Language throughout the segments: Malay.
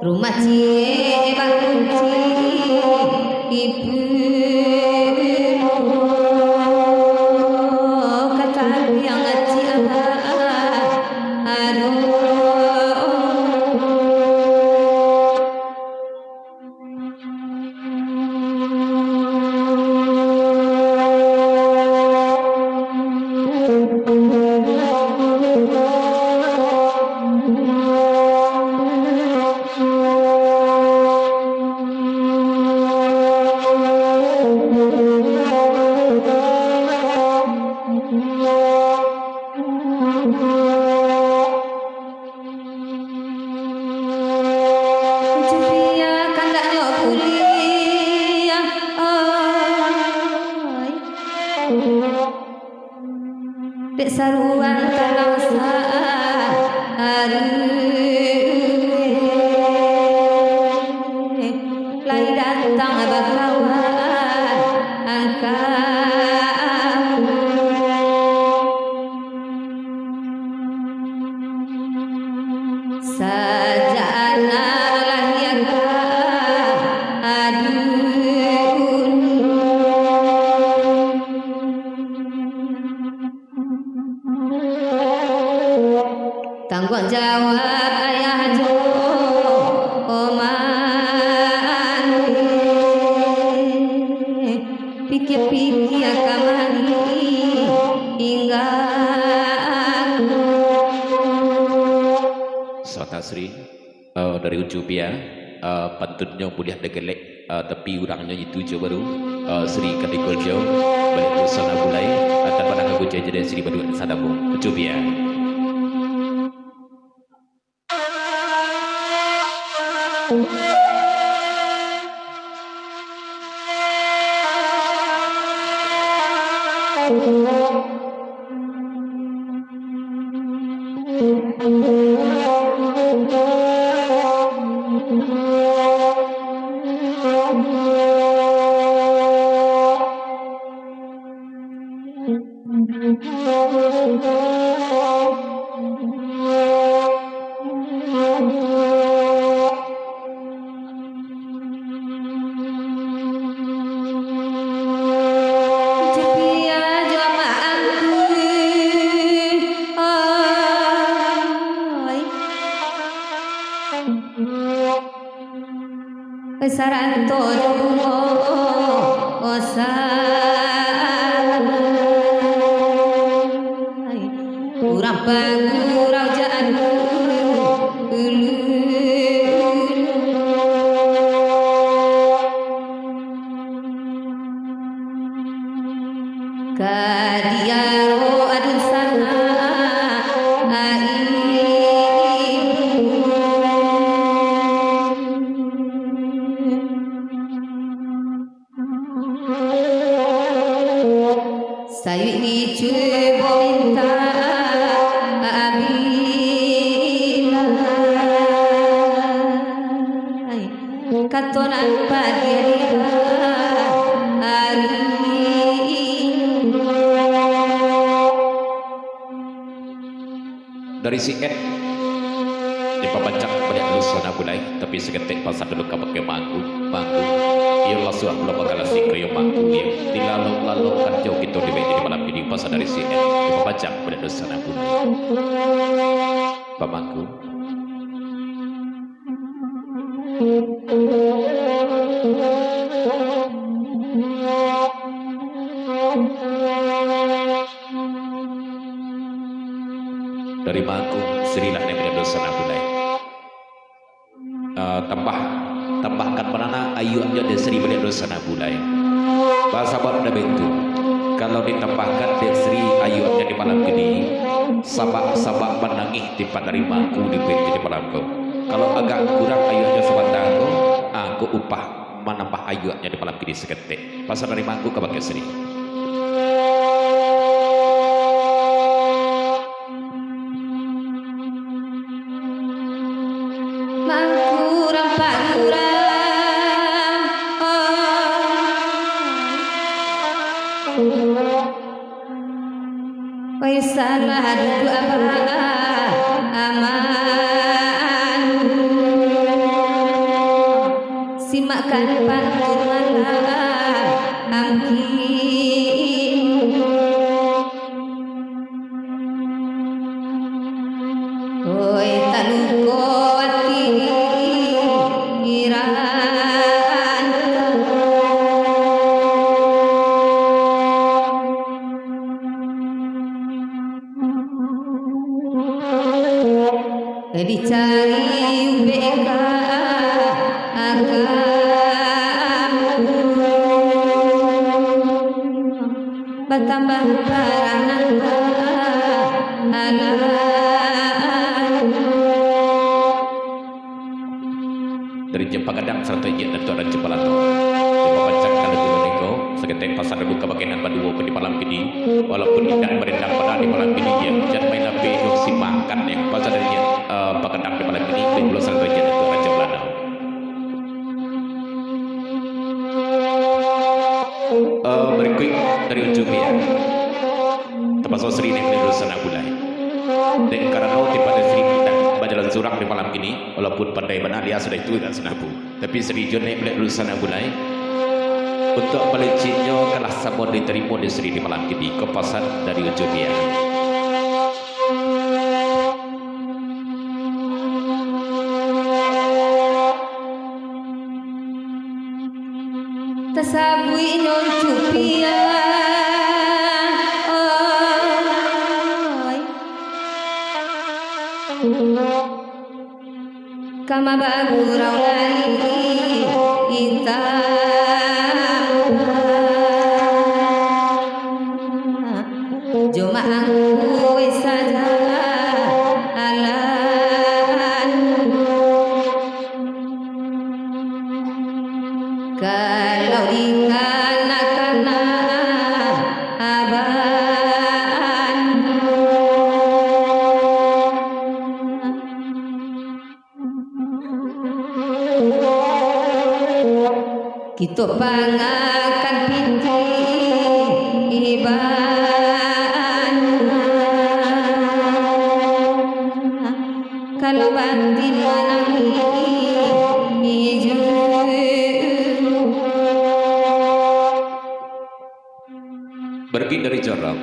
Rumah cie bangci ibu kata yang ngaji aduh dek saruan kalau lai datang bakawan angkat sajana lahirka aduh tanggung jawab ayah jo oman pikir-pikir kamani hingga Sota Sri dari Ujubia pantutnya mulia degelek tapi orangnya itu jo baru Sri Kadikoljo balik ke sana mulai akan pada aku jadi dan Sri baru sadamu Ujubia besaran todungo osai kurang pangurau jadu kadiaro adun sana sayu ini coba minta abilai katonan padiri dari si Ed dipabancak pada alusana bulai tapi seketik pasal dulu kapak mangku ya Allah suah belum bakal sih kayu mangku ya dilalu kan jauh kita di malam ini pasal dari si Ed dipabancak pada alusana bulai pamangku dari mangku serilah yang pada alusana bulai tambahkan penana ayu aja dari Sri balik dosana bulai bahasa bab ada bentuk kalau ditambahkan dari Sri ayu aja di malam gini sabak menangis di dari mangku di bentuk di malam kau kalau agak kurang ayu aja sebentar aku upah menambah ayu aja di malam gini seketik pasal dari mangku ke bagai Sri Waisalah dudu aman simakan pantun malam amkin oi taluko ati giran dicari UBK agam bertambah barangan anak dari Jepang Kadang serta Ijin dan Tuan Jepalato dipapancakan lagu Niko seketek pasar buka bagian Baduo di malam kini walaupun tidak merendang pada di malam kini ya jangan main api itu simakan ya pasar dari Pakadang di malam ini di Pulau Serta Ijin dan Tuan Jepalato berikut dari Ujubia termasuk Sri ini menurut sana bulai dan karena tiba Sri berjalan surang di malam ini walaupun pandai benar dia sudah itu dan senabu tapi Sri John naik balik dulu sana bulai untuk pelicitnya kalah sama diterima di Sri di malam ini kepasan dari Ujubia tasabui non cupia kama bagurau lali hitam cuma aku saja alan kalau dikanak-kanak aban kita pangakan pinti iban kalau batin menangis pergi dari Jorok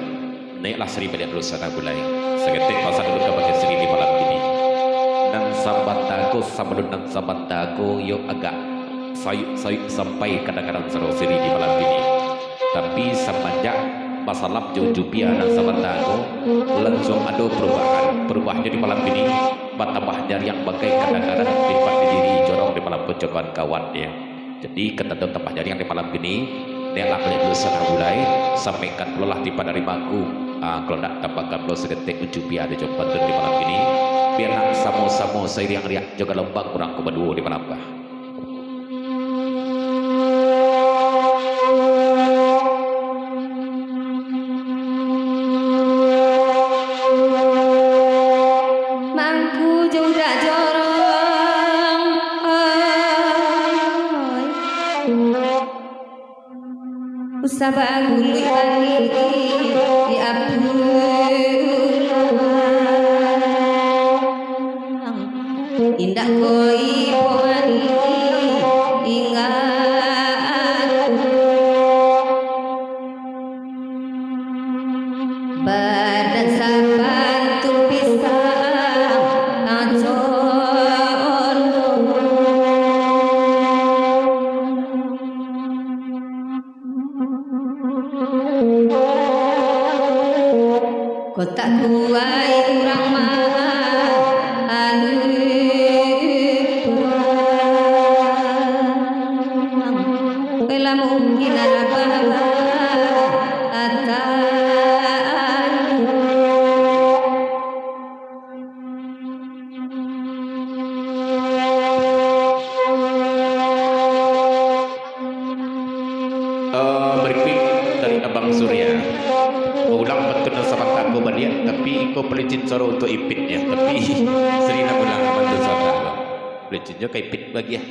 naiklah Sri balik dulu sana bulai seketik pasar dulu ke bagian Sri di malam ini dan sahabat aku yuk agak sayuk sampai kadang-kadang seru Sri di malam ini tapi semenjak masalah Jujubia dan sahabat aku langsung ada perubahannya di malam ini tambah dari yang bagai kadang-kadang lipat diri Jorok di malam kecokan kawan dia jadi ketentuan tambah dari yang di malam ini dia balik dulu sana mulai sampaikan lelah tiba dari bangku kalau nak tambahkan lo sedetik Ujubia ada jom pantun di malam ini biar nak sama-sama seiring riak jaga lembang kurang kedua di malam bah mangku juga jorong usah bagului ani ya pulang indah koi poani ingat badan saban tu pisang acon kotak kuai urang mahal bela mungkin apa atan berikut dari Abang Surya ulang betul sama aku dia tapi kau pelicin suruh untuk ipit ya tapi Sri nak ulang bantu sama pelicin juga ipit bagi ya